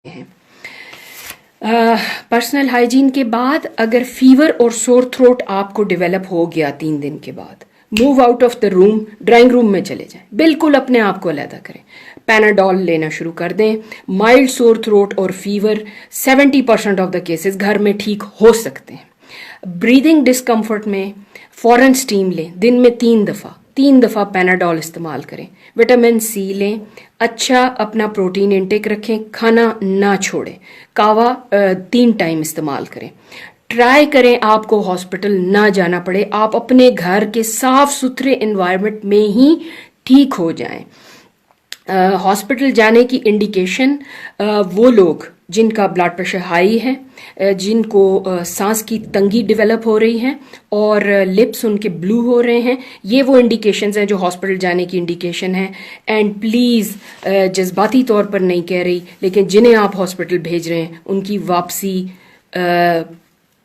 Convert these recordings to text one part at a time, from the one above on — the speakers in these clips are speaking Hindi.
हैं। पर्सनल हाइजीन के बाद अगर फीवर और सोर थ्रोट आपको डेवलप हो गया 3 दिन के बाद, move out of the room, drawing room में चले जाएं, बिल्कुल अपने आप को अलहदा करें, पैनाडॉल लेना शुरू कर दें। माइल्ड सोर थ्रोट और फीवर 70% ऑफ द केसेस घर में ठीक हो सकते हैं। ब्रीदिंग डिस्कम्फर्ट में फौरन स्टीम लें, दिन में 3 दफ़ा पैनाडॉल इस्तेमाल करें। विटामिन सी लें, अच्छा अपना प्रोटीन इंटेक रखें, खाना ना छोड़ें, कावा 3 टाइम इस्तेमाल करें। ट्राई करें आपको हॉस्पिटल ना जाना पड़े, आप अपने घर के साफ सुथरे एनवायरनमेंट में ही ठीक हो जाएं। हॉस्पिटल जाने की इंडिकेशन वो लोग जिनका ब्लड प्रेशर हाई है, जिनको सांस की तंगी डेवलप हो रही है और लिप्स उनके ब्लू हो रहे हैं, ये वो इंडिकेशंस हैं जो हॉस्पिटल जाने की इंडिकेशन है। एंड प्लीज़, जज्बाती तौर पर नहीं कह रही, लेकिन जिन्हें आप हॉस्पिटल भेज रहे हैं उनकी वापसी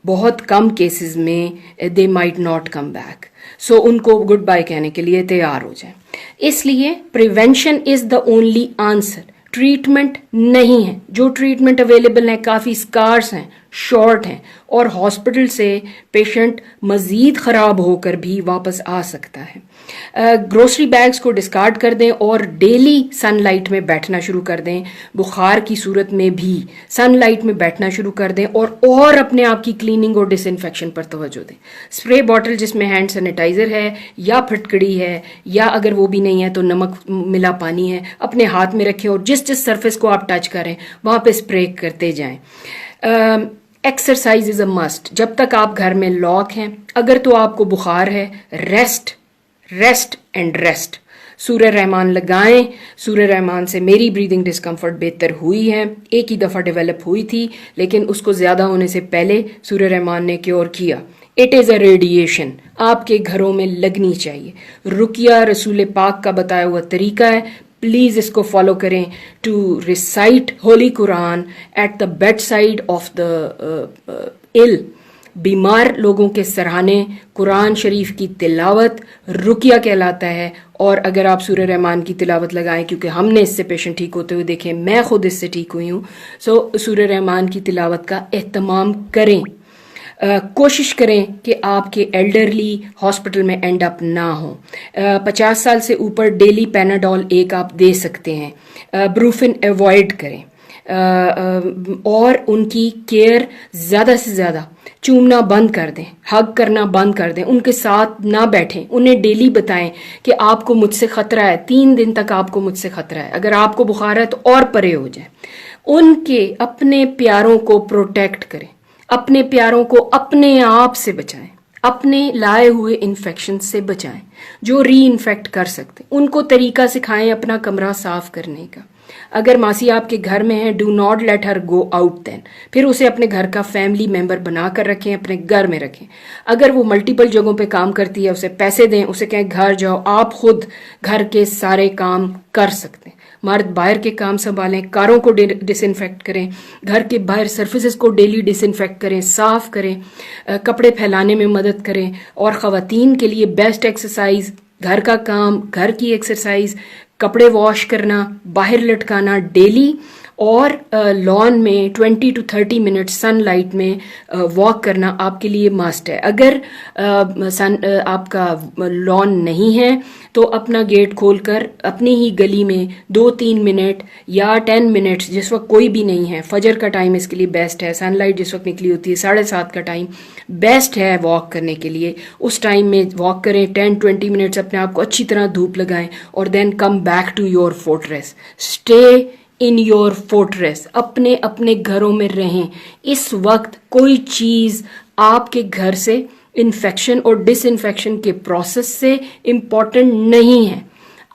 बहुत कम केसेस में they might not come back, so उनको गुड बाय कहने के लिए तैयार हो जाए। इसलिए prevention is the only answer, treatment नहीं है। जो ट्रीटमेंट अवेलेबल है काफ़ी स्कार्स हैं, शॉर्ट हैं, और हॉस्पिटल से पेशेंट मज़ीद ख़राब होकर भी वापस आ सकता है। ग्रोसरी बैग्स को डिस्कार्ड कर दें और डेली सनलाइट में बैठना शुरू कर दें। बुखार की सूरत में भी सनलाइट में बैठना शुरू कर दें और अपने आप की क्लीनिंग और डिसइंफेक्शन पर तवज्जो दें। स्प्रे बॉटल जिसमें हैंड सैनिटाइज़र है या फिटकड़ी है, या अगर वो भी नहीं है तो नमक मिला पानी है, अपने हाथ में रखें और जिस सरफेस को आप टच करें वहाँ पे स्प्रे करते जाएं। Exercise is a must. जब तक आप घर में लॉक हैं, अगर तो आपको बुखार है, रेस्ट एंड रेस्ट। सूर्य रहमान लगाएं। सूर्य रहमान से मेरी ब्रीदिंग डिस्कम्फर्ट बेहतर हुई है, एक ही दफ़ा डेवलप हुई थी, लेकिन उसको ज़्यादा होने से पहले सूर्य रहमान ने क्योर किया। इट इज़ अ रेडिएशन, आपके घरों में लगनी चाहिए। रुकिया रसूल पाक का बताया हुआ तरीका है, प्लीज़ इसको फॉलो करें। To recite holy Quran at the bedside of the ill, बीमार लोगों के सराहने कुरान शरीफ की तिलावत रुकिया कहलाता है। और अगर आप सूर्य रहमान की तिलावत लगाएं, क्योंकि हमने इससे पेशेंट ठीक होते हुए देखे, मैं खुद इससे ठीक हुई हूँ, सो सूर्य रहमान की तिलावत का एहतमाम करें। कोशिश करें कि आपके एल्डरली हॉस्पिटल में एंड अप ना हो। 50 साल से ऊपर डेली पैनाडॉल एक आप दे सकते हैं। ब्रूफिन अवॉइड करें और उनकी केयर ज़्यादा से ज़्यादा चूमना बंद कर दें, हग करना बंद कर दें, उनके साथ ना बैठें। उन्हें डेली बताएं कि आपको मुझसे ख़तरा है, 3 दिन तक आपको मुझसे ख़तरा है, अगर आपको बुखार है तो और परे हो जाए। उनके अपने प्यारों को प्रोटेक्ट करें, अपने प्यारों को अपने आप से बचाएं, अपने लाए हुए इन्फेक्शन से बचाएं जो री इन्फेक्ट कर सकते। उनको तरीका सिखाएं अपना कमरा साफ करने का। अगर मासी आपके घर में है, do not let her go out then, फिर उसे अपने घर का फैमिली मेंबर बना कर रखें, अपने घर में रखें। अगर वो मल्टीपल जगहों पे काम करती है, उसे पैसे दें, उसे कहें घर जाओ, आप खुद घर के सारे काम कर सकते हैं। मर्द बाहर के काम संभालें, कारों को डिसइंफेक्ट करें, घर के बाहर सर्फेसेस को डेली डिसइंफेक्ट करें, साफ करें, कपड़े फैलाने में मदद करें। और ख़वातीन के लिए बेस्ट एक्सरसाइज घर का काम, घर की एक्सरसाइज, कपड़े वॉश करना, बाहर लटकाना डेली, और लॉन में 20 to 30 मिनट सनलाइट में वॉक करना आपके लिए मस्ट है। अगर आपका लॉन नहीं है तो अपना गेट खोलकर अपनी ही गली में 2-3 मिनट या 10 मिनट्स, जिस वक्त कोई भी नहीं है, फजर का टाइम इसके लिए बेस्ट है, सनलाइट जिस वक्त निकली होती है 7:30 का टाइम बेस्ट है वॉक करने के लिए। उस टाइम में वॉक करें, 10-20 मिनट्स अपने आप को अच्छी तरह धूप लगाएं और then come back to your fortress. Stay in your fortress, अपने अपने घरों में रहें। इस वक्त कोई चीज़ आपके घर से इन्फेक्शन और डिसइंफेक्शन के प्रोसेस से इम्पॉर्टेंट नहीं है।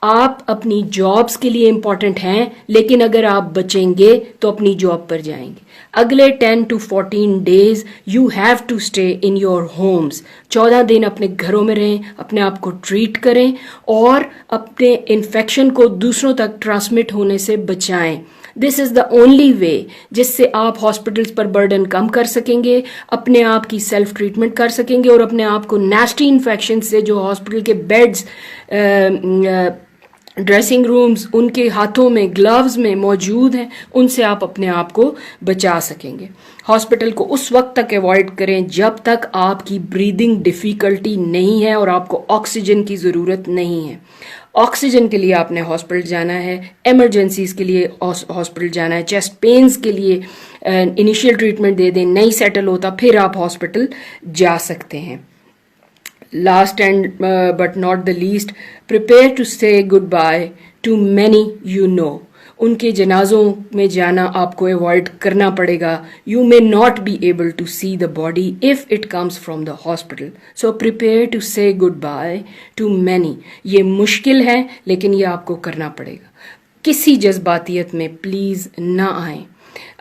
आप अपनी जॉब्स के लिए इम्पॉर्टेंट हैं, लेकिन अगर आप बचेंगे तो अपनी जॉब पर जाएंगे। अगले 10 to 14 days you have to stay in your homes. 14 दिन अपने घरों में रहें, अपने आप को ट्रीट करें और अपने इन्फेक्शन को दूसरों तक ट्रांसमिट होने से बचाएं। This is the only way जिससे आप हॉस्पिटल्स पर बर्डन कम कर सकेंगे, अपने आप की सेल्फ ट्रीटमेंट कर सकेंगे और अपने आप को नेस्टी इन्फेक्शन से जो हॉस्पिटल के बेड्स ड्रेसिंग रूम्स उनके हाथों में ग्लव्स में मौजूद हैं, उनसे आप अपने आप को बचा सकेंगे। हॉस्पिटल को उस वक्त तक अवॉइड करें जब तक आपकी ब्रीदिंग डिफ़िकल्टी नहीं है और आपको ऑक्सीजन की ज़रूरत नहीं है। ऑक्सीजन के लिए आपने हॉस्पिटल जाना है, इमरजेंसीज के लिए हॉस्पिटल जाना है, चेस्ट पेन्स के लिए इनिशियल ट्रीटमेंट दे दें, नहीं सेटल होता फिर आप हॉस्पिटल जा सकते हैं। Last and but not the least, prepare to say goodbye to many you know. उनके जनाजों में जाना आपको अवॉइड करना पड़ेगा। You may not be able to see the body if it comes from the hospital. So prepare to say goodbye to many. ये मुश्किल है लेकिन ये आपको करना पड़ेगा। किसी जज्बातियत में प्लीज़ ना आएं।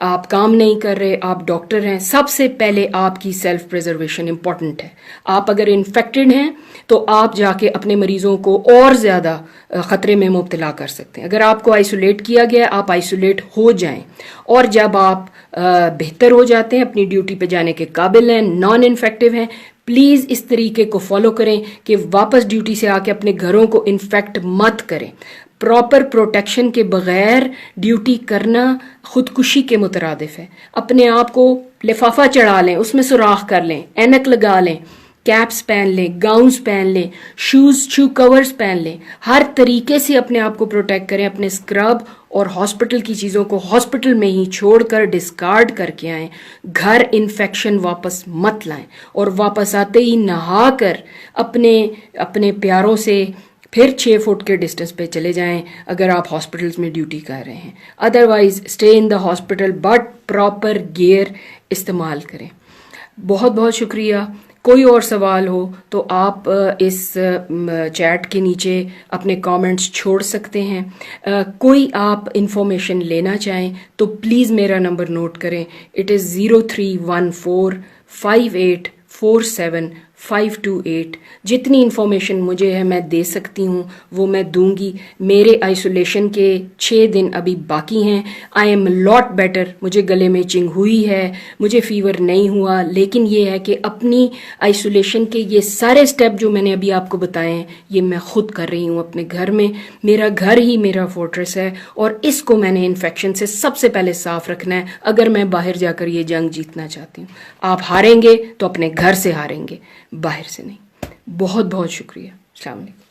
आप काम नहीं कर रहे, आप डॉक्टर हैं, सबसे पहले आपकी सेल्फ प्रिजर्वेशन इंपॉर्टेंट है। आप अगर इन्फेक्टेड हैं तो आप जाके अपने मरीजों को और ज़्यादा ख़तरे में मुब्तला कर सकते हैं। अगर आपको आइसोलेट किया गया है, आप आइसोलेट हो जाएं, और जब आप बेहतर हो जाते हैं, अपनी ड्यूटी पे जाने के काबिल हैं, नॉन इन्फेक्टिव हैं, प्लीज़ इस तरीके को फॉलो करें कि वापस ड्यूटी से आके अपने घरों को इन्फेक्ट मत करें। प्रॉपर प्रोटेक्शन के बगैर ड्यूटी करना खुदकुशी के मुतरादिफ है। अपने आप को लिफाफा चढ़ा लें, उसमें सुराख कर लें, ऐनक लगा लें, कैप्स पहन लें, गाउन्स पहन लें, शू कवर्स पहन लें, हर तरीके से अपने आप को प्रोटेक्ट करें। अपने स्क्रब और हॉस्पिटल की चीज़ों को हॉस्पिटल में ही छोड़कर डिस्कार्ड करके आएँ। घर इन्फेक्शन वापस मत लाएं और वापस आते ही नहा कर अपने प्यारों से फिर 6 फुट के डिस्टेंस पे चले जाएं अगर आप हॉस्पिटल्स में ड्यूटी कर रहे हैं। Otherwise stay in the hospital but proper gear इस्तेमाल करें। बहुत बहुत शुक्रिया। कोई और सवाल हो तो आप इस चैट के नीचे अपने कमेंट्स छोड़ सकते हैं। कोई आप इंफॉर्मेशन लेना चाहें तो प्लीज़ मेरा नंबर नोट करें। इट इज़ 03145847 जितनी इन्फॉर्मेशन मुझे है मैं दे सकती हूँ वो मैं दूंगी। मेरे आइसोलेशन के 6 दिन अभी बाकी हैं। I am lot better. मुझे गले में चिंग हुई है, मुझे फीवर नहीं हुआ, लेकिन ये है कि अपनी आइसोलेशन के ये सारे स्टेप जो मैंने अभी आपको बताए हैं ये मैं खुद कर रही हूँ अपने घर में। मेरा घर ही मेरा फोर्ट्रेस है और इसको मैंने इन्फेक्शन से सबसे पहले साफ रखना है अगर मैं बाहर जाकर ये जंग जीतना चाहती हूँ। आप हारेंगे तो अपने घर से हारेंगे, बाहर से नहीं। बहुत बहुत शुक्रिया। अस्सलाम वालेकुम।